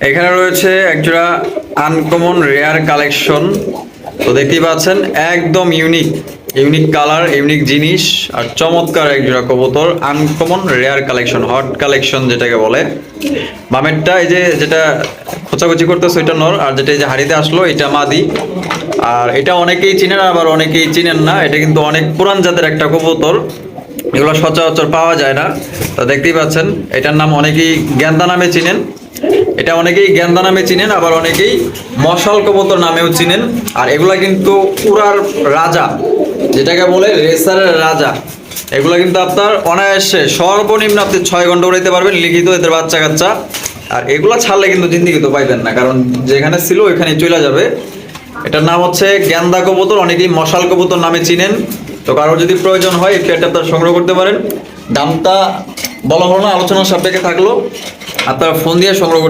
এখানে রয়েছে একজোড়া আনকমন রেয়ার কালেকশন। তো দেখতেই পাচ্ছেন একদম ইউনিক ইউনিক কালার, ইউনিক জিনিস আর চমৎকার একজোড়া কবুতর। Uncommon rare collection, hot collection যেটাকে বলে। বামেরটা এই যে যেটা খোঁচাখুচি করতেছে ওইটা নর, আর যেটা এই যে হাড়িতে আসলো এটা মাদি। আর এটা অনেকেই চিনেন আবার অনেকেই চিনেন না, এটা কিন্তু অনেক পুরান জাতের একটা কবুতর, এগুলো সচরাচর পাওয়া যায় না। তো দেখতেই পাচ্ছেন এটার নাম অনেকেই গেন্দা নামে চিনেন, এটা অনেকেই গেন্দা নামে চিনেন, আবার অনেকেই মশাল কবুতর নামেও চিনেন। আর এগুলা কিন্তু উড়ার রাজা, যেটাকে বলে রেসারের রাজা। এগুলো কিন্তু আপনার অনায়াসে সর্বনিম্ন আপনি 6 ঘন্টা উড়াইতে পারবেন, লিখিত এদের বাচ্চা কাচ্চা। আর এগুলা ছাড়লে কিন্তু জিন্দিগি তো পাইবেন না, কারণ যেখানে ছিল ওইখানে চলে যাবে। এটার নাম হচ্ছে গেন্দা কবুতর, অনেকেই মশাল কবুতর নামে চিনেন। তো কারোর যদি প্রয়োজন হয় এই পেয়ারটা আপনারা সংগ্রহ করতে পারেন। দামটা বলা হলো না, আলোচনার সাপেক্ষে থাকলো, আপনারা ফোন দিয়ে সংগ্রহ